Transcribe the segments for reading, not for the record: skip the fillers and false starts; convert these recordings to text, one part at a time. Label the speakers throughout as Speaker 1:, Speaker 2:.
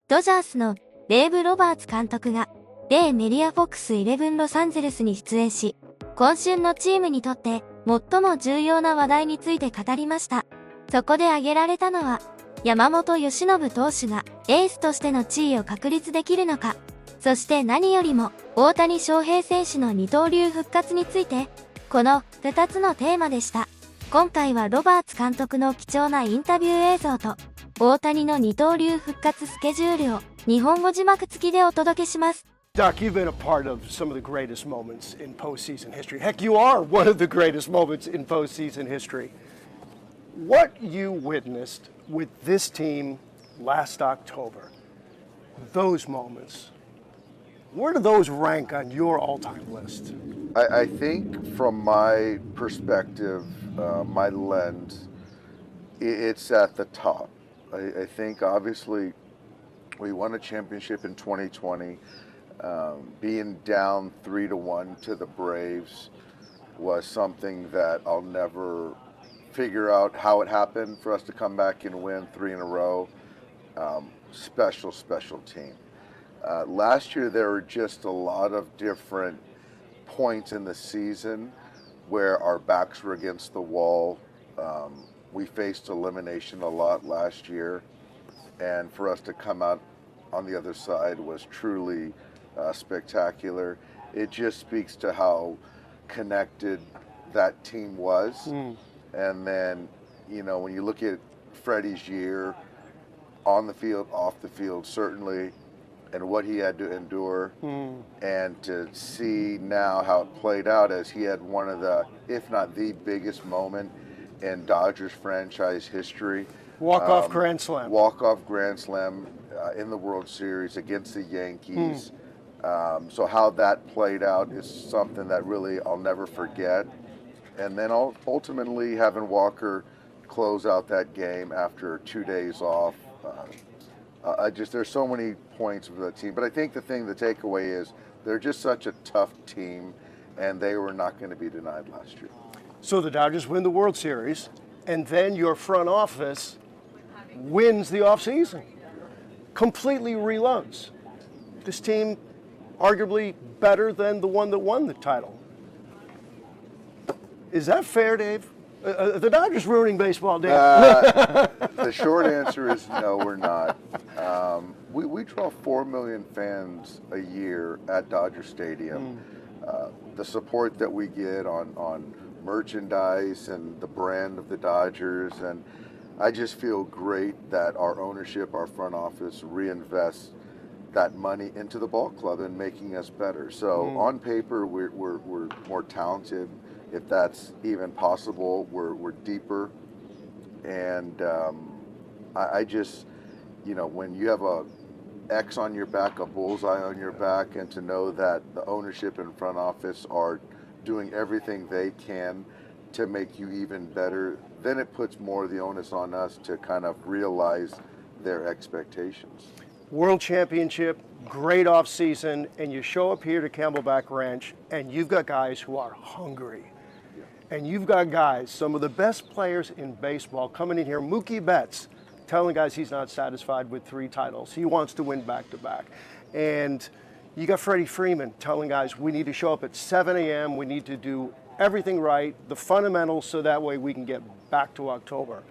Speaker 1: ドジャースのデーブ・ロバーツ監督が、米メディアフォックス11ロサンゼルスに出演し、今春のチームにとって最も重要な話題について語りました。そこで挙げられたのは、山本由伸投手がエースとしての地位を確立できるのか、そして何よりも大谷翔平選手の二刀流復活について、この2つのテーマでした。今回はロバーツ監督の貴重なインタビュー映像と、大谷の二刀流復活スケジュールを日本語字幕付きでお届けします。
Speaker 2: Doc, you've been a part of some of the greatest moments in postseason history. Heck, you are one of the greatest moments in postseason history. What you witnessed with this team last October, those moments, where do those rank on your all-time list?
Speaker 3: I think from my perspective, my lens, it's at the top. I think obviously we won a championship in 2020. Being down 3-1 to the Braves was something that I'll never figure out how it happened for us to come back and win 3 in a row. Special team. Last year there were just a lot of different points in the season where our backs were against the wall. We faced elimination a lot last year, and for us to come out on the other side was truly spectacular. It just speaks to how connected that team was. And then, you know, when you look at Freddie's year, on the field, off the field, certainly, and what he had to endure, and to see now how it played out as he had one of the, if not the biggest moment in Dodgers franchise history.
Speaker 2: Walk-off Grand Slam.
Speaker 3: Walk-off Grand Slam in the World Series against the Yankees. So how that played out is something that really I'll never forget. And then ultimately having Walker close out that game after 2 days off. There's so many points with the team. But I think the takeaway is they're just such a tough team, and they were not going to be denied last year.
Speaker 2: So the Dodgers win the World Series, and then your front office wins the offseason. Completely reloads. This team arguably better than the one that won the title. Is that fair, Dave? The Dodgers ruining baseball, Dave?
Speaker 3: The short answer is no, we're not. We draw 4 million fans a year at Dodger Stadium. The support that we get on merchandise and the brand of the Dodgers, and I just feel great that our ownership, our front office reinvests that money into the ball club and making us better. So on paper, we're more talented. If that's even possible, we're deeper. And I just, you know, when you have a X on your back, a bullseye on your back, and to know that the ownership and front office are doing everything they can to make you even better, then it puts more of the onus on us to kind of realize their expectations.
Speaker 2: World Championship, great off-season, and you show up here to Camelback Ranch, and you've got guys who are hungry. And you've got guys, some of the best players in baseball, coming in here. Mookie Betts telling guys he's not satisfied with 3 titles. He wants to win back-to-back. And you got Freddie Freeman telling guys we need to show up at 7 a.m., we need to do everything right, the fundamentals, so that way we can get back to October.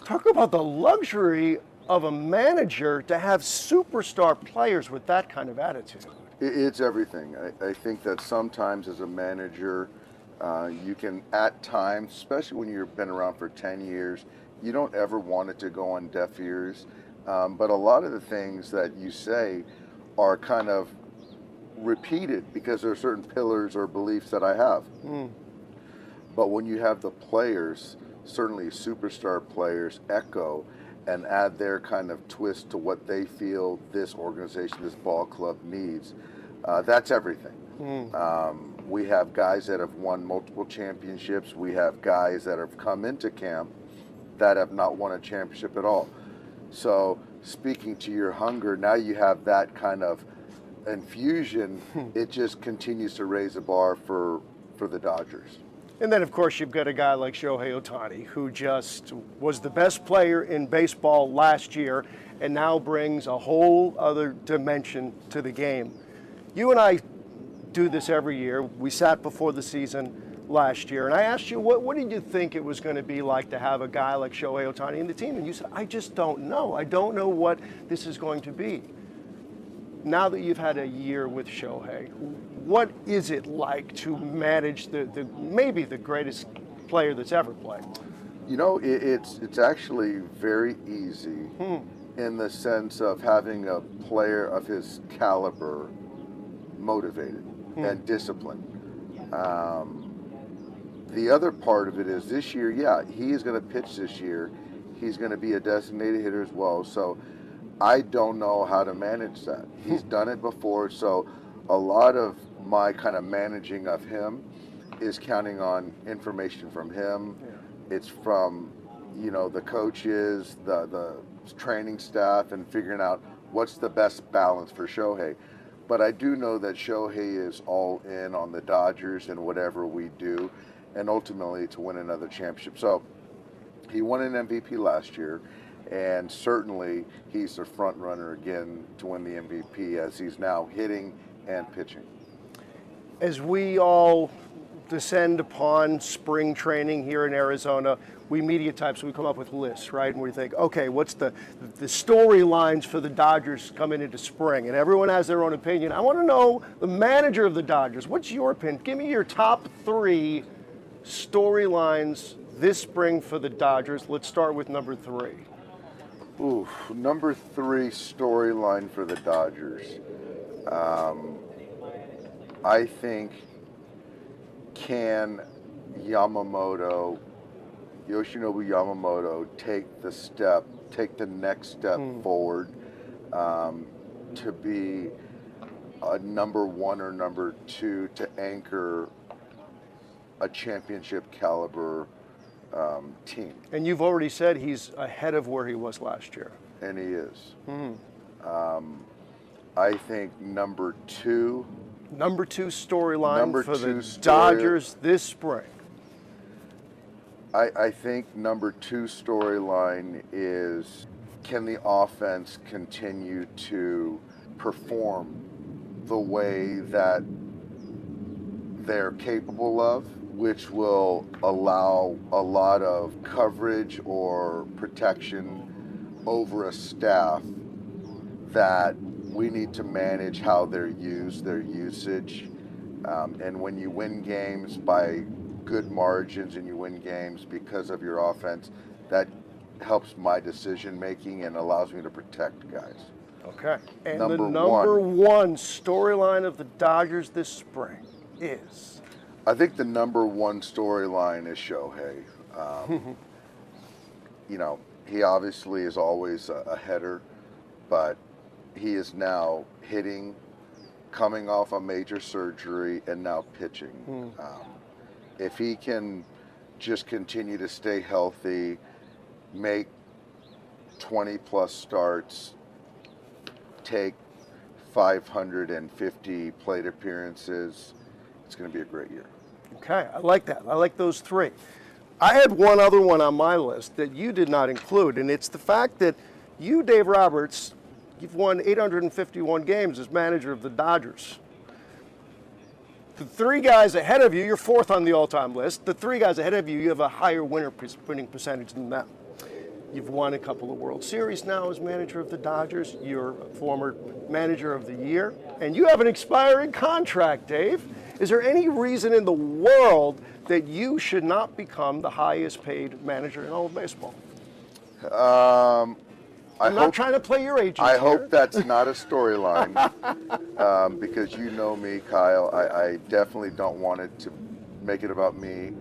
Speaker 2: Talk about the luxury of a manager to have superstar players with that kind of attitude.
Speaker 3: It's everything. I think that sometimes as a manager, you can at times, especially when you've been around for 10 years, you don't ever want it to go on deaf ears. But a lot of the things that you say are kind of repeated because there are certain pillars or beliefs that I have. But when you have the players, certainly superstar players, echo and add their kind of twist to what they feel this organization, this ball club needs, that's everything. We have guys that have won multiple championships. We have guys that have come into camp that have not won a championship at all. So speaking to your hunger, now you have that kind of infusion. It just continues to raise the bar for the Dodgers.
Speaker 2: And then, of course, you've got a guy like Shohei Ohtani, who just was the best player in baseball last year and now brings a whole other dimension to the game. You and I do this every year. We sat before the season last year, and I asked you, what did you think it was going to be like to have a guy like Shohei Ohtani in the team? And you said, I just don't know. I don't know what this is going to be. Now that you've had a year with Shohei, what is it like to manage the maybe the greatest player that's ever played?
Speaker 3: You know, it's actually very easy in the sense of having a player of his caliber motivated and disciplined. The other part of it is this year, yeah, he is going to pitch this year. He's going to be a designated hitter as well. So I don't know how to manage that. He's done it before, so a lot of my kind of managing of him is counting on information from him. Yeah. It's from, you know, the coaches, the training staff, and figuring out what's the best balance for Shohei. But I do know that Shohei is all in on the Dodgers and whatever we do, and ultimately to win another championship. So he won an MVP last year, and certainly he's the front runner again to win the MVP as he's now hitting and pitching.
Speaker 2: As we all descend upon spring training here in Arizona, we media types, we come up with lists, right? And we think, okay, what's the storylines for the Dodgers coming into spring? And everyone has their own opinion. I want to know the manager of the Dodgers. What's your opinion? Give me your top 3 storylines this spring for the Dodgers. Let's start with number 3.
Speaker 3: Ooh, number 3 storyline for the Dodgers. I think, can Yoshinobu Yamamoto take the next step forward to be a number 1 or number 2 to anchor a championship caliber team.
Speaker 2: And you've already said he's ahead of where he was last year.
Speaker 3: And he is. I think number 2 storyline
Speaker 2: for the Dodgers this spring.
Speaker 3: I think number 2 storyline is, can the offense continue to perform the way that they're capable of, which will allow a lot of coverage or protection over a staff that we need to manage how they're used, their usage. And when you win games by good margins and you win games because of your offense, that helps my decision making and allows me to protect guys.
Speaker 2: Okay. And the number 1 storyline of the Dodgers this spring is?
Speaker 3: I think the number 1 storyline is Shohei. You know, he obviously is always a header, but he is now hitting, coming off a major surgery, and now pitching. If he can just continue to stay healthy, make 20-plus starts, take 550 plate appearances, it's going to be a great year.
Speaker 2: Okay, I like that. I like those 3. I had one other one on my list that you did not include, and it's the fact that you, Dave Roberts, you've won 851 games as manager of the Dodgers. The 3 guys ahead of you, you're 4th on the all-time list. The 3 guys ahead of you, you have a higher winning percentage than them. You've won a couple of World Series now as manager of the Dodgers. You're a former manager of the year. And you have an expiring contract, Dave. Is there any reason in the world that you should not become the highest paid manager in all of baseball? I'm not trying to play your agent
Speaker 3: I hope that's not a storyline, because you know me, Kyle. I definitely don't want it to make it about me.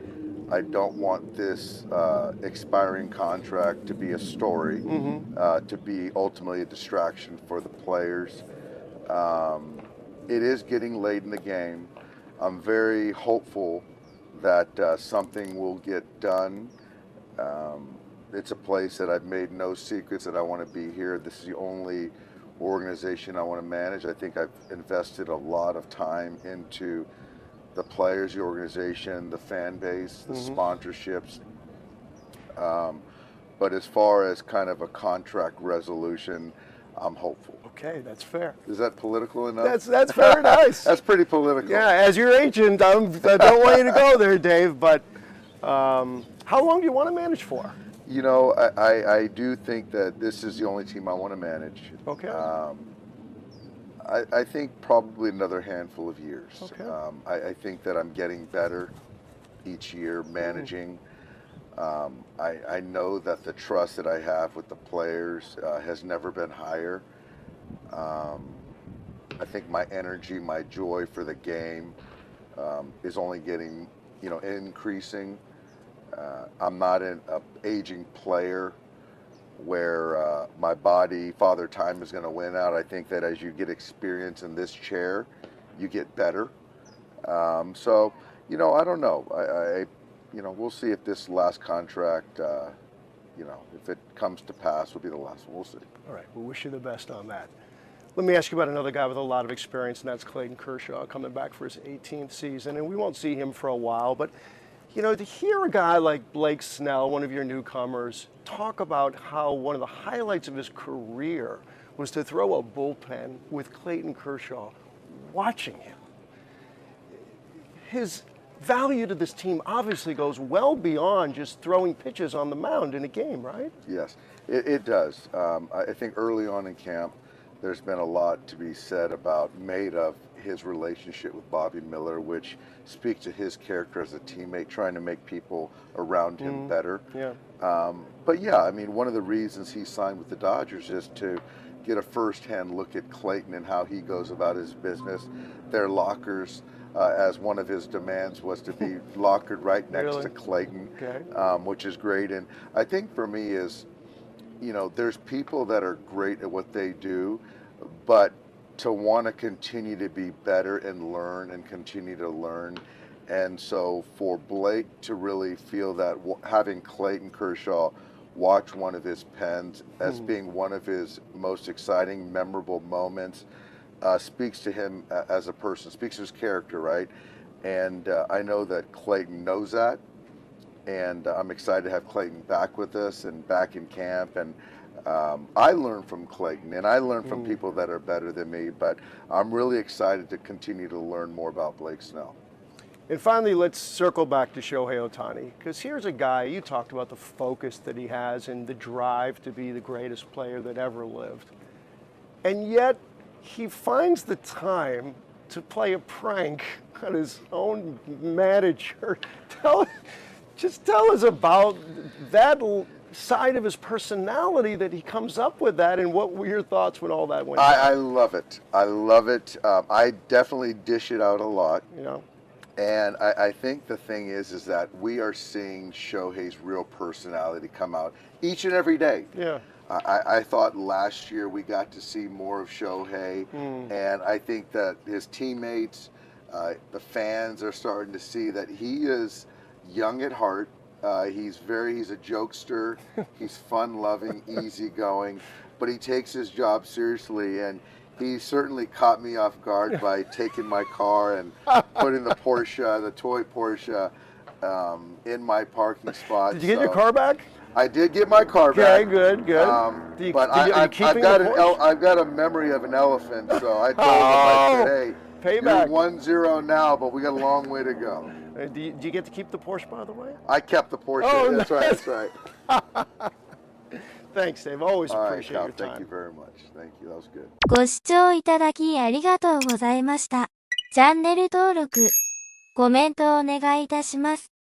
Speaker 3: I don't want this expiring contract to be a story, to be ultimately a distraction for the players. It is getting late in the game. I'm very hopeful that something will get done. It's a place that I've made no secrets that I want to be here. This is the only organization I want to manage. I think I've invested a lot of time into the players, the organization, the fan base, the sponsorships. But as far as kind of a contract resolution, I'm hopeful.
Speaker 2: Okay, that's fair.
Speaker 3: Is that political enough?
Speaker 2: That's very nice.
Speaker 3: That's pretty political.
Speaker 2: Yeah, as your agent, I don't want you to go there, Dave, but how long do you want to manage for?
Speaker 3: You know, I do think that this is the only team I want to manage.
Speaker 2: Okay.
Speaker 3: I think probably another handful of years.
Speaker 2: Okay.
Speaker 3: I think that I'm getting better each year managing. I know that the trust that I have with the players has never been higher. I think my energy, my joy for the game is only getting, increasing. I'm not an aging player where my body, Father Time, is going to win out. I think that as you get experience in this chair, you get better. So, I don't know. We'll see if this last contract, if it comes to pass, will be the last one. We'll see.
Speaker 2: All right, we'll wish you the best on that. Let me ask you about another guy with a lot of experience, and that's Clayton Kershaw, coming back for his 18th season, and we won't see him for a while, but to hear a guy like Blake Snell, one of your newcomers, talk about how one of the highlights of his career was to throw a bullpen with Clayton Kershaw watching him. His value to this team obviously goes well beyond just throwing pitches on the mound in a game, right?
Speaker 3: Yes, it does. I think early on in camp, there's been a lot to be said made of his relationship with Bobby Miller, which speaks to his character as a teammate, trying to make people around him better.
Speaker 2: Yeah.
Speaker 3: But yeah, I mean, one of the reasons he signed with the Dodgers is to get a first-hand look at Clayton and how he goes about his business. Their lockers, as one of his demands was to be lockered right next to Clayton, which is great. And I think for me is, there's people that are great at what they do, but to want to continue to be better and learn and continue to learn. And so for Blake to really feel that having Clayton Kershaw watch one of his pens as being one of his most exciting, memorable moments speaks to him as a person, speaks to his character, right? And I know that Clayton knows that. And I'm excited to have Clayton back with us and back in camp. And I learn from Clayton, and I learn from people that are better than me, but I'm really excited to continue to learn more about Blake Snell.
Speaker 2: And finally, let's circle back to Shohei Ohtani, because here's a guy, you talked about the focus that he has and the drive to be the greatest player that ever lived. And yet, he finds the time to play a prank on his own manager. Just tell us about that side of his personality that he comes up with that, and what were your thoughts when all that went down?
Speaker 3: I love it. I love it. I definitely dish it out a lot. And I think the thing is that we are seeing Shohei's real personality come out each and every day.
Speaker 2: Yeah.
Speaker 3: I thought last year we got to see more of Shohei, and I think that his teammates, the fans are starting to see that he is young at heart. He's a jokester. He's fun-loving, easygoing, but he takes his job seriously. And he certainly caught me off guard by taking my car and putting the toy Porsche, in my parking spot.
Speaker 2: Did you get your car back?
Speaker 3: I did get my car back.
Speaker 2: Okay, good.
Speaker 3: But I've got a memory of an elephant, so I told him, I said, hey,
Speaker 2: payback.
Speaker 3: You're 1-0 now, but we got a long way to go.
Speaker 2: Do you get to keep the Porsche, by the way?
Speaker 3: I kept the Porsche.
Speaker 2: Oh,
Speaker 3: that's
Speaker 2: nice.
Speaker 3: right. That's right.
Speaker 2: Thanks, Dave. Always appreciate your time.
Speaker 3: Thank you very much. Thank you. That was good.
Speaker 1: ご視聴いただきありがとうございました。チャンネル登録、コメントをお願いいたします。